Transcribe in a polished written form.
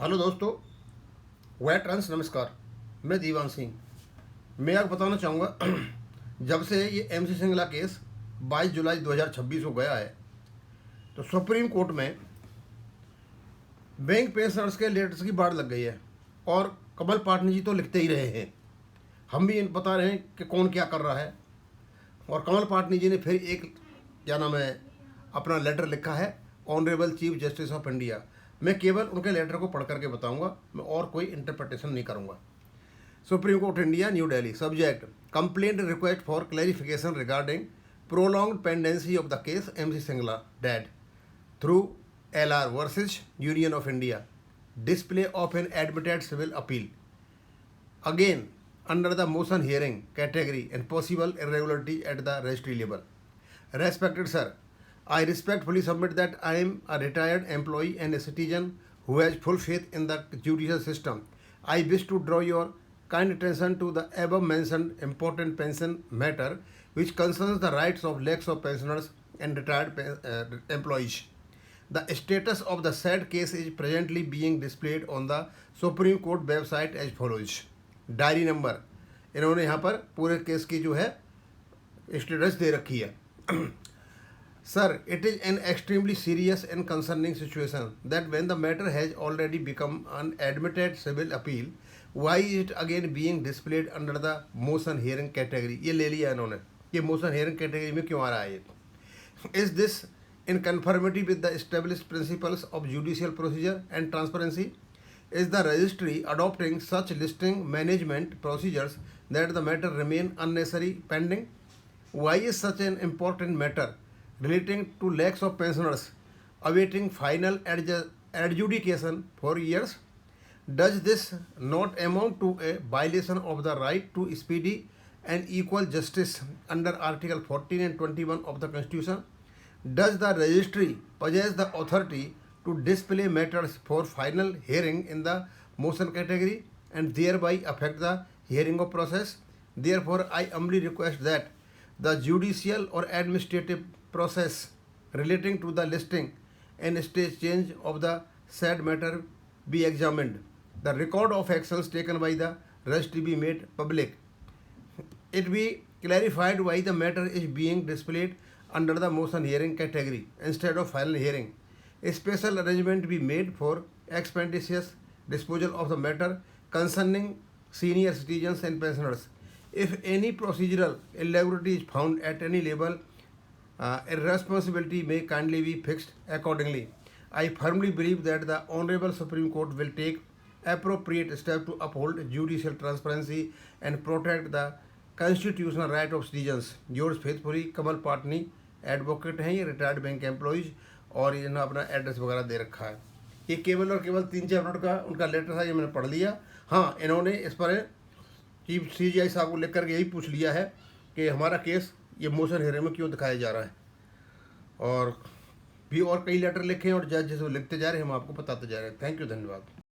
Hello दोस्तों, veterans नमस्कार। मैं दीवान सिंह। मैं आपको बताना चाहूँगा जब से ये MC सिंगला केस 22 जुलाई 2026 को गया है तो सुप्रीम कोर्ट में बैंक पेंशनर्स के लेटर्स की बाढ़ लग गई है। और कमल पाटनी जी तो लिखते ही रहे हैं, हम भी इन बता रहे हैं कि कौन क्या कर रहा है। और कमल पाटनी जी ने फिर एक क्या नाम है अपना लेटर लिखा है, honourable chief justice of India. मैं केवल उनके लेटर को पढ़ करके बताऊंगा, मैं और कोई इंटरप्रिटेशन नहीं करूंगा। Supreme court India, New Delhi. Subject: complaint request for clarification regarding prolonged pendency of the case MC Singla dead through LR versus union of India, display of an admitted civil appeal again under the motion hearing category and possible irregularity at the registry level. Respected sir, I respectfully submit that I am a retired employee and a citizen who has full faith in the judicial system. I wish to draw your kind attention to the above mentioned important pension matter which concerns the rights of lakhs of pensioners and retired employees. The status of the said case is presently being displayed on the Supreme Court website as follows. Diary number, इन्होंने यहाँ पर पूरे case की जो है status दे रखी है। Sir, it is an extremely serious and concerning situation that when the matter has already become an admitted civil appeal, why is it again being displayed under the motion hearing category. ये ले लिया इन्होंने, ये motion hearing category में क्यों आ रहा है ये? Is this in conformity with the established principles of judicial procedure and transparency? Is the registry adopting such listing management procedures that the matter remain unnecessary pending? Why is such an important matter relating to lakhs of pensioners awaiting final adjudication for years? Does this not amount to a violation of the right to speedy and equal justice under Article 14 and 21 of the Constitution? Does the registry possess the authority to display matters for final hearing in the motion category and thereby affect the hearing of process? Therefore, I humbly request that the judicial or administrative process relating to the listing and stage change of the said matter be examined. The record of actions taken by the registry be made public. It be clarified why the matter is being displayed under the motion hearing category instead of final hearing. A special arrangement be made for expeditious disposal of the matter concerning senior citizens and pensioners. If any procedural irregularity is found at any level, responsibility may kindly be fixed accordingly. I firmly believe that the Honorable Supreme Court will take appropriate steps to uphold judicial transparency and protect the constitutional right of citizens. Yours faithfully, Kamal Patni, advocate हैं ये, retired bank employees, और इन्होंने अपना address वगैरह दे रखा है। ये केवल और केवल 3-4 मिनट का उनका लेटर था, ये मैंने पढ़ लिया। हाँ, इन्होंने इस पर चीफ CJI साहब को लेकर के यही पूछ लिया है कि हमारा केस ये मोशन हेयरिंग में क्यों दिखाया जा रहा है। और भी और कई लेटर लिखे हैं और जज लिखते जा रहे हैं, हम आपको बताते जा रहे हैं। थैंक यू, धन्यवाद।